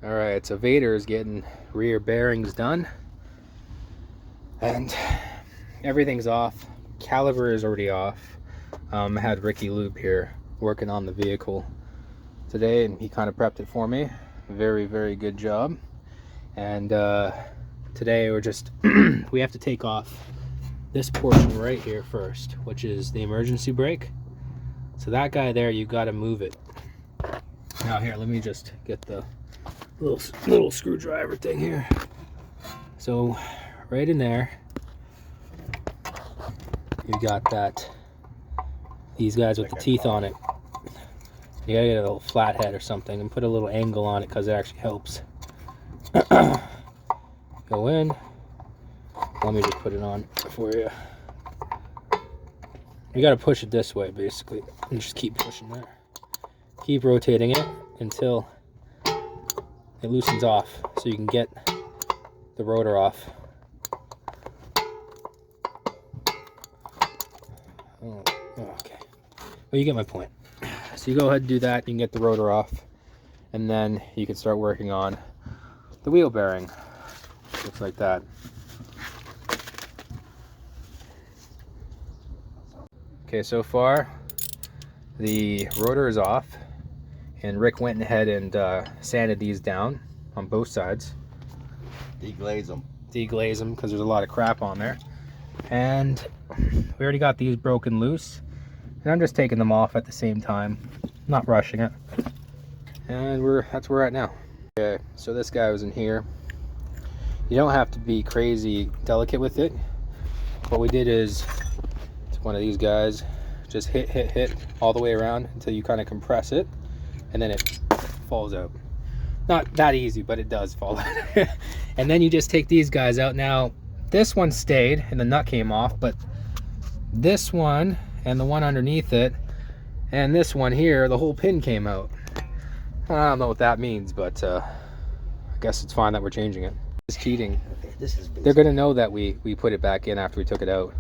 Alright, so Vader's getting rear bearings done. And everything's off. Caliber is already off. I had Ricky Loop here working on the vehicle today, and he kind of prepped it for me. Very, very good job. And today we're just, we have to take off this portion right here first, which is the emergency brake. So that guy there, you got to move it. Now here, let me just get the little screwdriver thing here. So right in there, you got these guys with the teeth on it. You gotta get a little flathead or something and put a little angle on it because it actually helps. Go in. Let me just put it on for you. You gotta push it this way basically and just keep pushing there. Keep rotating it until it loosens off so you can get the rotor off. Oh, okay. Well, you get my point. So you go ahead and do that, you can get the rotor off, and then you can start working on the wheel bearing. Looks like that. Okay, so far the rotor is off, and Rick went ahead and sanded these down on both sides. Deglaze them. Deglaze them because there's a lot of crap on there. And we already got these broken loose, and I'm just taking them off at the same time, not rushing it. And that's where we're at now. Okay, so this guy was in here. You don't have to be crazy delicate with it. What we did is took one of these guys, just hit all the way around until you kind of compress it, and then it falls out. Not that easy, but it does fall out. And then you just take these guys out. Now this one stayed and the nut came off, but this one and the one underneath it and this one here, the whole pin came out. I don't know what that means, but I guess it's fine that we're changing it. It's cheating. They're gonna know that we put it back in after we took it out.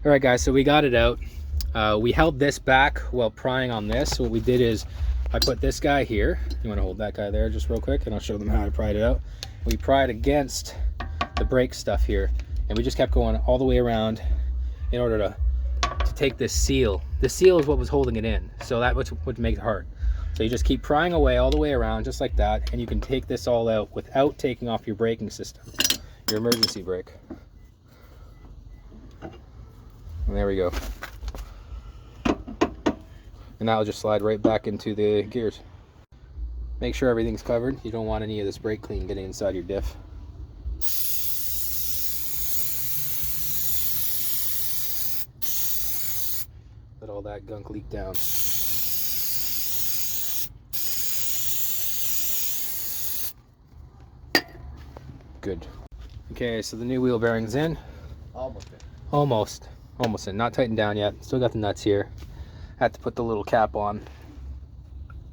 All right guys, so we got it out. We held this back while prying on this. So what we did is I put this guy here. You want to hold that guy there just real quick and I'll show them how I pried it out. We pried against the brake stuff here, and we just kept going all the way around in order to take this seal. The seal is what was holding it in, so that would make it hard. So you just keep prying away all the way around just like that, and you can take this all out without taking off your braking system, your emergency brake. And there we go. And that'll just slide right back into the gears. Make sure everything's covered. You don't want any of this brake clean getting inside your diff. Let all that gunk leak down. Good. Okay, so the new wheel bearing's in. Almost in. Not tightened down yet. Still got the nuts here. Had to put the little cap on.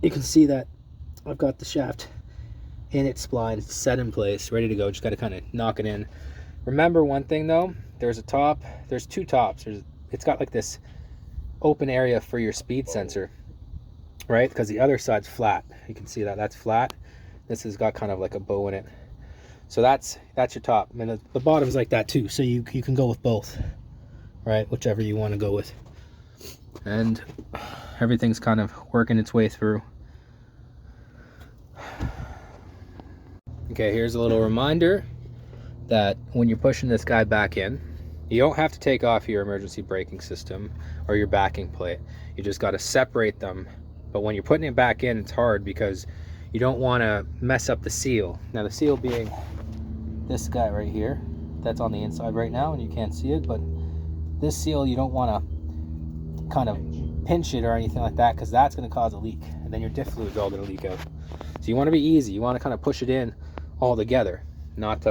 You can see that I've got the shaft in its spline. It's set in place, ready to go. Just got to kind of knock it in. Remember one thing though, there's a top, there's two tops. It's got like this open area for your speed sensor, right? Because the other side's flat. You can see that that's flat. This has got kind of like a bow in it. So that's your top. I mean, the bottom's like that too. So you can go with both, right? Whichever you want to go with. And everything's kind of working its way through. Okay, here's a little reminder that when you're pushing this guy back in, you don't have to take off your emergency braking system or your backing plate. You just got to separate them. But when you're putting it back in, it's hard because you don't want to mess up the seal. Now the seal being this guy right here, that's on the inside right now and you can't see it, but this seal you don't want to kind of pinch it or anything like that, because that's going to cause a leak, and then your diff fluid's all going to leak out. So you want to be easy. You want to kind of push it in all together, not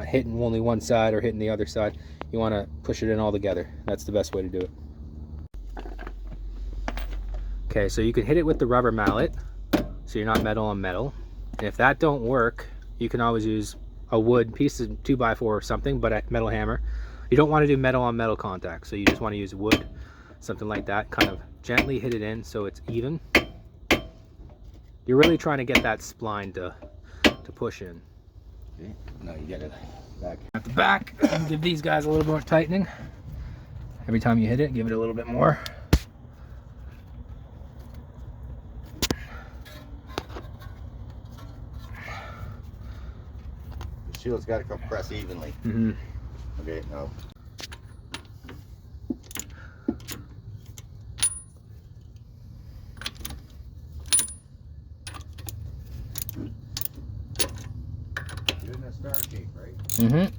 hitting only one side or hitting the other side. You want to push it in all together. That's the best way to do it. Okay, so you can hit it with the rubber mallet, so you're not metal on metal. And if that don't work, you can always use a wood piece of 2x4 or something, but a metal hammer. You don't want to do metal on metal contact, so you just want to use wood, something like that. Kind of gently hit it in so it's even. You're really trying to get that spline to push in. Okay. Now you get it back. At the back, give these guys a little more tightening. Every time you hit it, give it a little bit more. The shield's got to compress evenly. Mm-hmm. Okay, now. You're in a star shape, right? Mm-hmm. Reason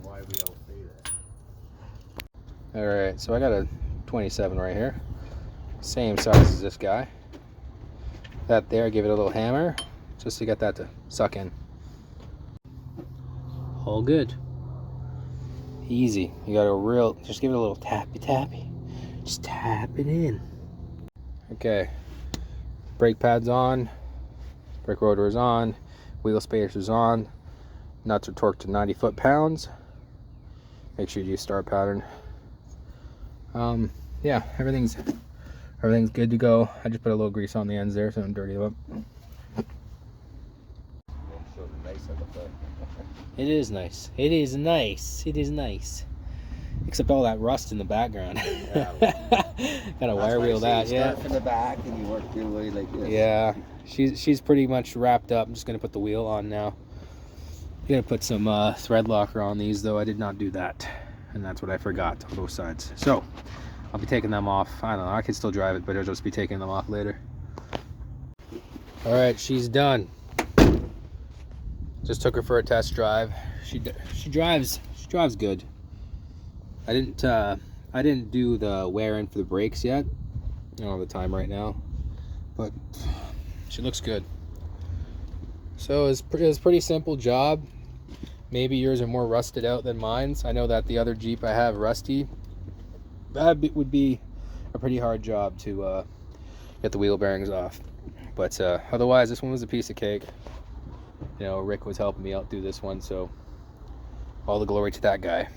why we all say that. All right, so I got a 27 right here. Same size as this guy. That there, give it a little hammer just to get that to suck in. All good. Easy. You got a just give it a little tappy. Just tap it in. Okay. Brake pads on. Brake rotor is on. Wheel spacers on. Nuts are torqued to 90 foot-pounds. Make sure you use star pattern. Yeah, everything's good to go. I just put a little grease on the ends there so I don't dirty them up. Show the nice at the front. It is nice. It is nice. It is nice. Except all that rust in the background. Yeah. Gotta wire wheel that. You Yeah. start from the back and you work your way like this. Yeah. She's pretty much wrapped up. I'm just gonna put the wheel on now. I'm gonna put some thread locker on these though. I did not do that, and that's what I forgot on both sides. So I'll be taking them off. I don't know. I can still drive it, but I'll just be taking them off later. All right, she's done. Just took her for a test drive. She drives good. I didn't do the wear in for the brakes yet. I don't have the time right now, but she looks good. So it's a pretty simple job. Maybe yours are more rusted out than mine's. I know that the other Jeep I have rusty. That would be a pretty hard job to get the wheel bearings off. But otherwise, this one was a piece of cake. You know, Rick was helping me out do this one, so all the glory to that guy.